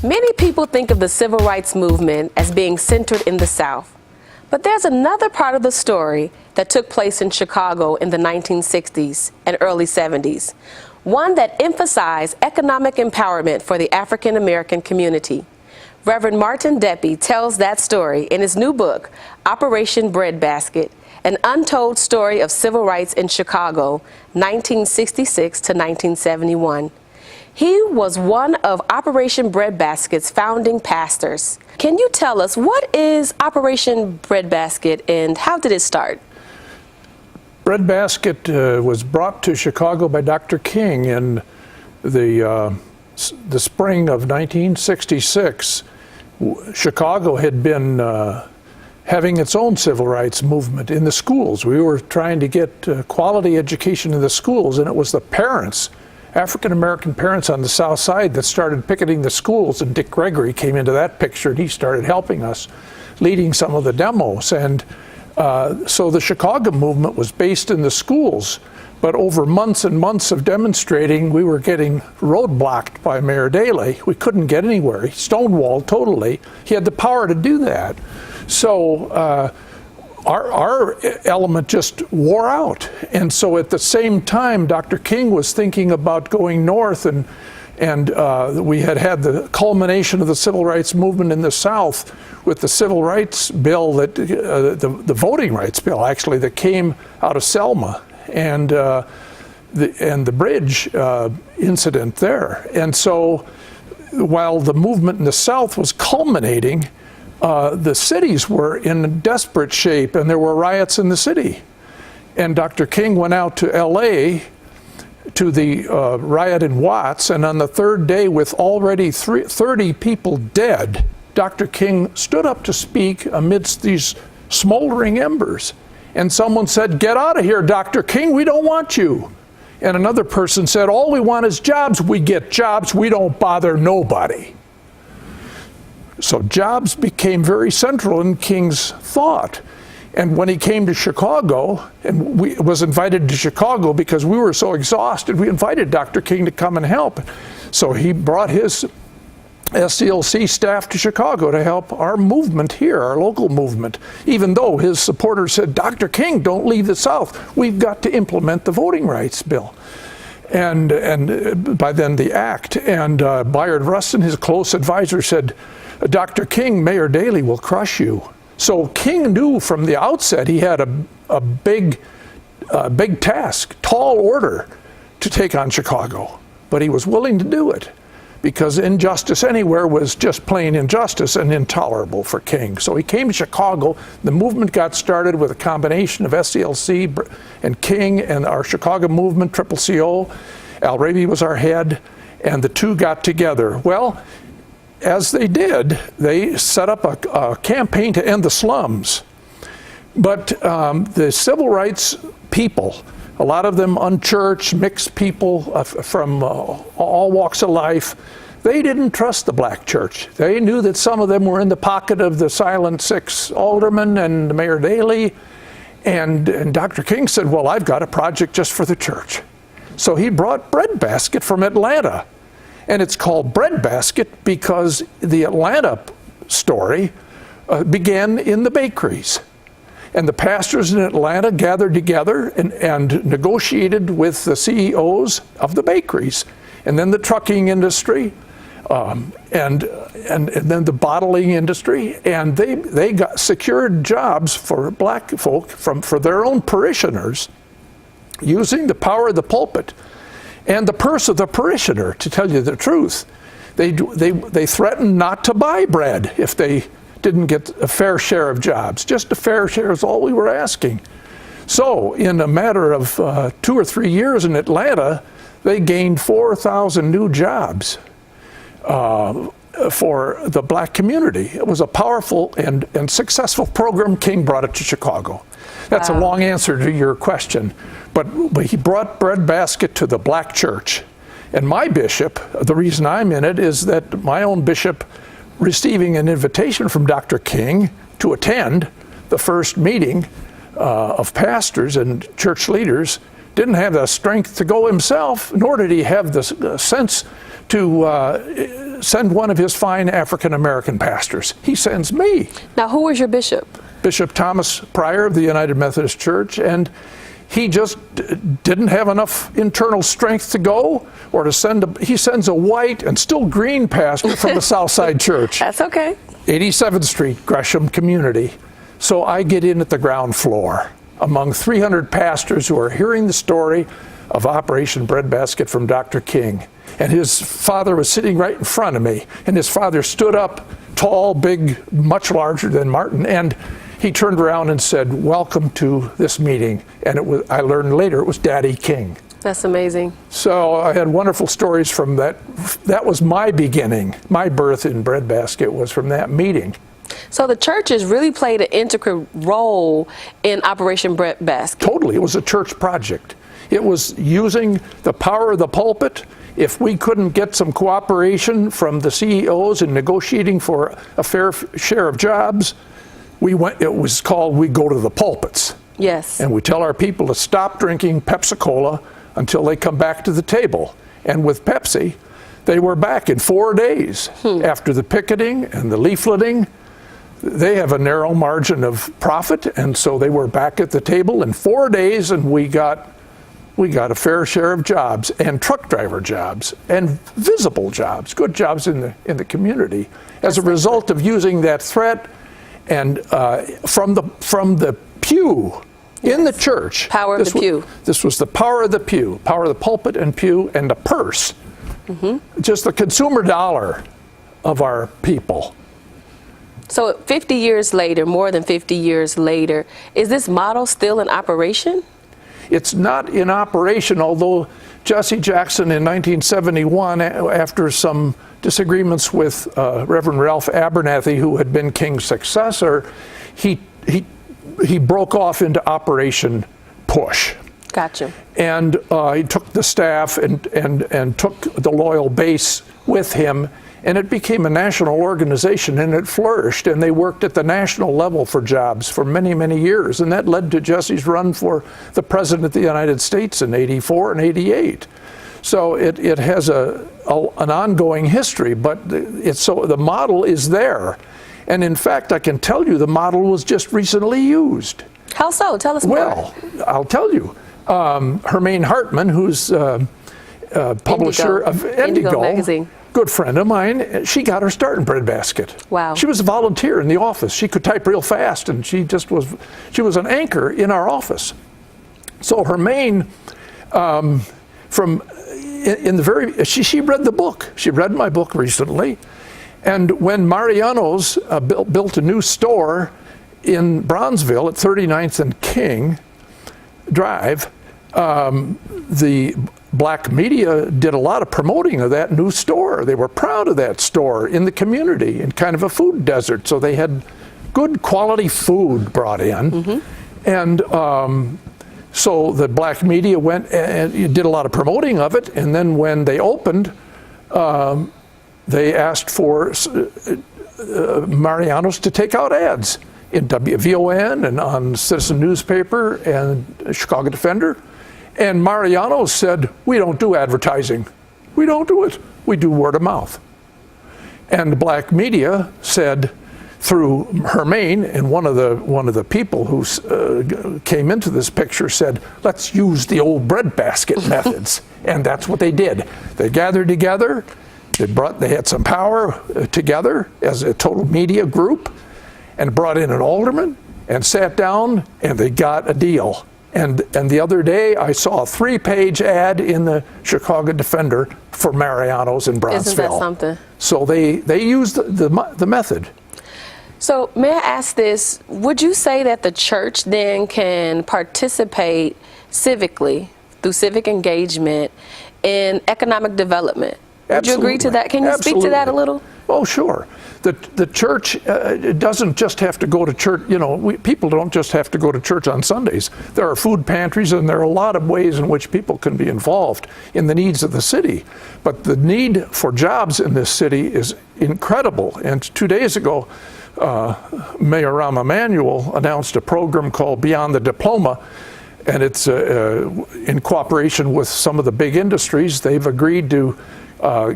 Many people think of the civil rights movement as being centered in the South. But there's another part of the story that took place in Chicago in the 1960s and early 70s, one that emphasized economic empowerment for the African American community. Reverend Martin Deppe tells that story in his new book, Operation Breadbasket, an untold story of civil rights in Chicago, 1966 to 1971. He was one of Operation Breadbasket's founding pastors. Can you tell us, what is Operation Breadbasket and how did it start? Breadbasket was brought to Chicago by Dr. King in the spring of 1966. Chicago had been having its own civil rights movement in the schools. We were trying to get quality education in the schools, and it was the parents, African-American parents on the South Side, that started picketing the schools, and Dick Gregory came into that picture, and he started helping us, leading some of the demos. And so the Chicago movement was based in the schools, but over months and months of demonstrating, we were getting roadblocked by Mayor Daley. We couldn't get anywhere. He stonewalled totally. He had the power to do that. So our element just wore out. And so at the same time, Dr. King was thinking about going north, and we had the culmination of the civil rights movement in the South with the civil rights bill, that the voting rights bill actually, that came out of Selma, and the bridge incident there. And so while the movement in the South was culminating, the cities were in desperate shape, and there were riots in the city. And Dr. King went out to LA to the riot in Watts, and on the third day, with already 30 people dead, Dr. King stood up to speak amidst these smoldering embers. And someone said, "Get out of here, Dr. King, we don't want you." And another person said, "All we want is jobs. We get jobs, we don't bother nobody." So jobs became very central in King's thought. And when he came to Chicago, and was invited to Chicago because we were so exhausted, we invited Dr. King to come and help. So he brought his SCLC staff to Chicago to help our movement here, our local movement, even though his supporters said, "Dr. King, don't leave the South. We've got to implement the voting rights bill." And by then the act. And Bayard Rustin, his close advisor, said, "Dr. King, Mayor Daley will crush you." So King knew from the outset he had a big task, tall order to take on Chicago, but he was willing to do it because injustice anywhere was just plain injustice and intolerable for King. So he came to Chicago. The movement got started with a combination of SCLC and King and our Chicago movement, Triple CO. Al Raby was our head, and the two got together. Well, as they did, they set up a campaign to end the slums. But the civil rights people, a lot of them unchurched, mixed people from all walks of life, they didn't trust the black church. They knew that some of them were in the pocket of the Silent Six aldermen and Mayor Daley. And Dr. King said, "Well, I've got a project just for the church." So he brought Breadbasket from Atlanta. And it's called Breadbasket because the Atlanta story began in the bakeries. And the pastors in Atlanta gathered together and negotiated with the CEOs of the bakeries, and then the trucking industry, and then the bottling industry, and they got secured jobs for black folk for their own parishioners, using the power of the pulpit and the purse of the parishioner. To tell you the truth, they threatened not to buy bread if they didn't get a fair share of jobs. Just a fair share is all we were asking. So in a matter of 2 or 3 years in Atlanta, they gained 4,000 new jobs for the black community. It was a powerful and successful program. King brought it to Chicago. That's a long answer to your question, but he brought Breadbasket to the black church. And my bishop, the reason I'm in it is that my own bishop, receiving an invitation from Dr. King to attend the first meeting of pastors and church leaders, didn't have the strength to go himself, nor did he have the sense to send one of his fine African-American pastors. He sends me. Now, who was your bishop? Bishop Thomas Pryor of the United Methodist Church, and he just didn't have enough internal strength to go, or to send he sends a white and still green pastor from the Southside Church. That's okay. 87th Street, Gresham Community. So I get in at the ground floor among 300 pastors who are hearing the story of Operation Breadbasket from Dr. King. And his father was sitting right in front of me, and his father stood up, tall, big, much larger than Martin, and he turned around and said, "Welcome to this meeting." And I learned later it was Daddy King. That's amazing. So I had wonderful stories from that. That was my beginning. My birth in Breadbasket was from that meeting. So the churches really played an integral role in Operation Breadbasket. Totally. It was a church project. It was using the power of the pulpit. If we couldn't get some cooperation from the CEOs in negotiating for a fair share of jobs, it was called we go to the pulpits. Yes. And we tell our people to stop drinking Pepsi-Cola until they come back to the table. And with Pepsi, they were back in 4 days. After the picketing and the leafleting, they have a narrow margin of profit, and so they were back at the table in 4 days, and we got a fair share of jobs, and truck driver jobs, and visible jobs, good jobs in the community, as a result of using that threat, and from the pew in the church. Power of the pew. This was the power of the pew, power of the pulpit and pew, and the purse, just the consumer dollar of our people. So 50 years later, more than 50 years later, is this model still in operation? It's not in operation, although Jesse Jackson in 1971, after some disagreements with Reverend Ralph Abernathy, who had been King's successor, he broke off into Operation Push. Gotcha. And he took the staff and took the loyal base with him, and it became a national organization, and it flourished, and they worked at the national level for jobs for many, many years, and that led to Jesse's run for the President of the United States in '84 and '88. So it has an ongoing history, but so the model is there. And in fact, I can tell you the model was just recently used. How so? Tell us more. Well, I'll tell you. Hermaine Hartman, who's publisher of Indigo magazine, good friend of mine, she got her start in Breadbasket. Wow. She was a volunteer in the office. She could type real fast, and she was an anchor in our office. So Hermaine, she read the book. She read my book recently. And when Mariano's built a new store in Bronzeville at 39th and King Drive, the black media did a lot of promoting of that new store. They were proud of that store in the community, in kind of a food desert. So they had good quality food brought in. And so the black media went and did a lot of promoting of it. And then when they opened, they asked for Mariano's to take out ads in WVON and on Citizen Newspaper and Chicago Defender. And Mariano said, "We don't do advertising. We don't do it. We do word of mouth." And the black media said, through Hermaine, and one of the people who came into this picture said, "Let's use the old breadbasket methods." And that's what they did. They gathered together. They had some power together as a total media group, and brought in an alderman and sat down, and they got a deal. And the other day, I saw a 3-page ad in the Chicago Defender for Mariano's in Bronzeville. Isn't that something? So they used the method. So may I ask this, would you say that the church then can participate civically, through civic engagement, in economic development? Would you agree to that? Can you speak to that a little? Oh, sure. The church doesn't just have to go to church. You know, people don't just have to go to church on Sundays. There are food pantries, and there are a lot of ways in which people can be involved in the needs of the city. But the need for jobs in this city is incredible. And 2 days ago, Mayor Rahm Emanuel announced a program called Beyond the Diploma, and it's in cooperation with some of the big industries. They've agreed to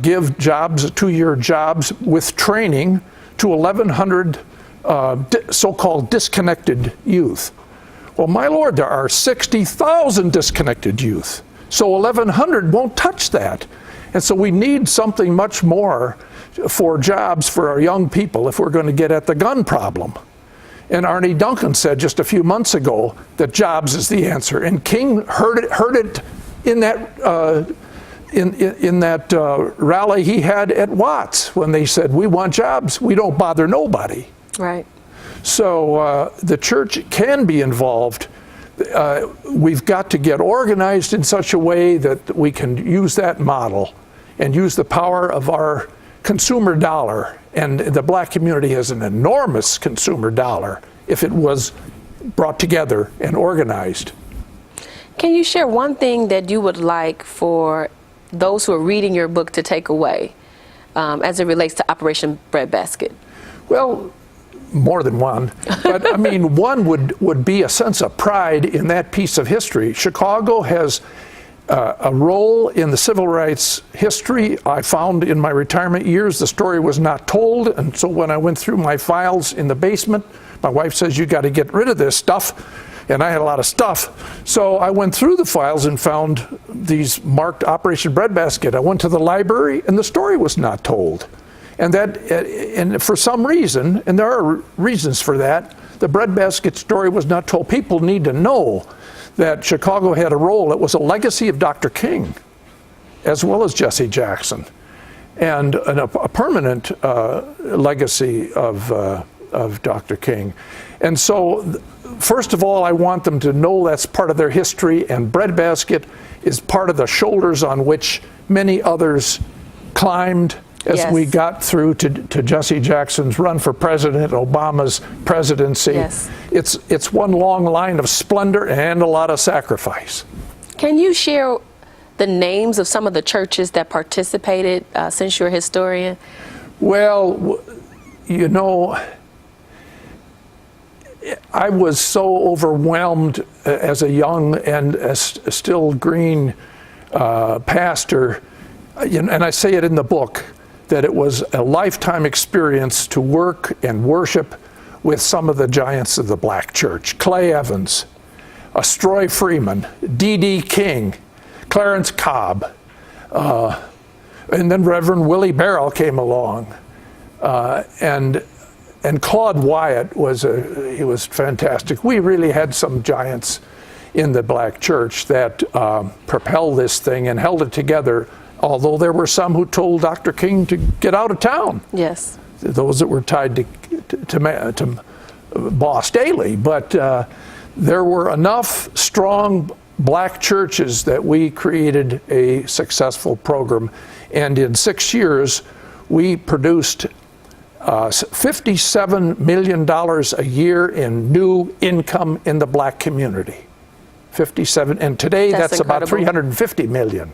give jobs, 2-year jobs with training to 1,100 so-called disconnected youth. Well, my Lord, there are 60,000 disconnected youth. So 1,100 won't touch that. And so we need something much more for jobs for our young people if we're going to get at the gun problem. And Arne Duncan said just a few months ago that jobs is the answer. And King heard it in that in that rally he had at Watts when they said, "We want jobs. We don't bother nobody." Right. So the church can be involved. We've got to get organized in such a way that we can use that model and use the power of our consumer dollar. And the black community has an enormous consumer dollar if it was brought together and organized. Can you share one thing that you would like for those who are reading your book to take away as it relates to Operation Breadbasket? Well, more than one. But I mean, one would be a sense of pride in that piece of history. Chicago has a role in the civil rights history. I found in my retirement years the story was not told, and so when I went through my files in the basement, my wife says, "You got to get rid of this stuff," and I had a lot of stuff. So I went through the files and found these marked Operation Breadbasket. I went to the library and the story was not told. And for some reason, and there are reasons for that, the Breadbasket story was not told. People need to know that Chicago had a role. It was a legacy of Dr. King, as well as Jesse Jackson, and a permanent legacy of Dr. King. And so, first of all, I want them to know that's part of their history, and Breadbasket is part of the shoulders on which many others climbed as Yes. we got through to Jesse Jackson's run for president, Obama's presidency. Yes. It's one long line of splendor and a lot of sacrifice. Can you share the names of some of the churches that participated since you're a historian? Well, you know, I was so overwhelmed as a young and still green pastor, and I say it in the book, that it was a lifetime experience to work and worship with some of the giants of the black church. Clay Evans, Stroy Freeman, D.D. King, Clarence Cobb, and then Reverend Willie Barrell came along, and Claude Wyatt he was fantastic. We really had some giants in the black church that propelled this thing and held it together, although there were some who told Dr. King to get out of town. Yes. Those that were tied to Boss Daly. But there were enough strong black churches that we created a successful program. And in 6 years, we produced $57 million a year in new income in the black community. 57, and today that's about 350 million.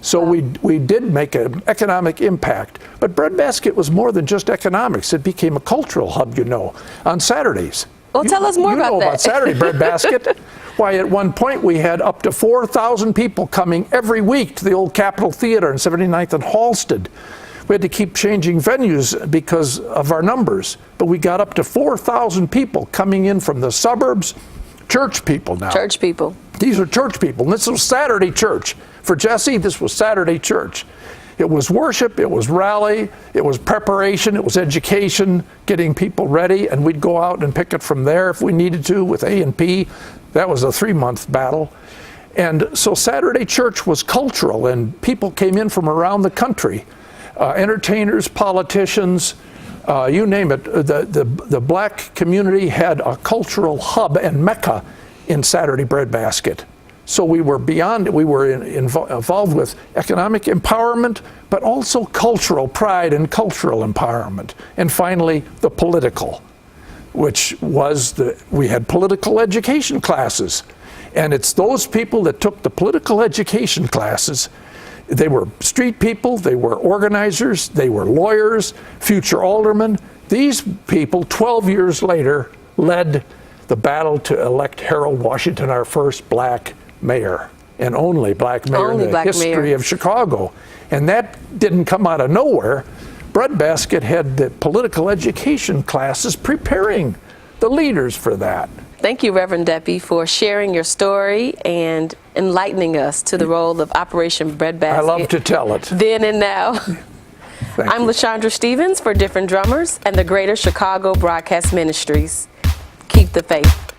So wow. we did make an economic impact. But Breadbasket was more than just economics. It became a cultural hub, you know, on Saturdays. Well, tell us more about that. You know about Saturday Breadbasket. Why, at one point we had up to 4,000 people coming every week to the old Capitol Theater in 79th and Halsted. We had to keep changing venues because of our numbers. But we got up to 4,000 people coming in from the suburbs. Church people now. Church people. These are church people. And this was Saturday church. For Jesse, this was Saturday church. It was worship, it was rally, it was preparation, it was education, getting people ready, and we'd go out and pick it from there if we needed to with A&P. That was a 3-month battle. And so Saturday church was cultural, and people came in from around the country. Entertainers, politicians, you name it. The black community had a cultural hub and mecca in Saturday Breadbasket. So we were involved with economic empowerment, but also cultural pride and cultural empowerment. And finally, the political, which was we had political education classes. And it's those people that took the political education classes. They were street people, they were organizers, they were lawyers, future aldermen. These people, 12 years later, led the battle to elect Harold Washington, our first black mayor and only black mayor Only in the black history mayor. of Chicago. And that didn't come out of nowhere. Breadbasket had the political education classes preparing the leaders for that. Thank you, Reverend Deppe, for sharing your story and enlightening us to the role of Operation Breadbasket. I love to tell it. Then and now. Thank I'm you. LaShondra Stevens for Different Drummers and the Greater Chicago Broadcast Ministries. Keep the faith.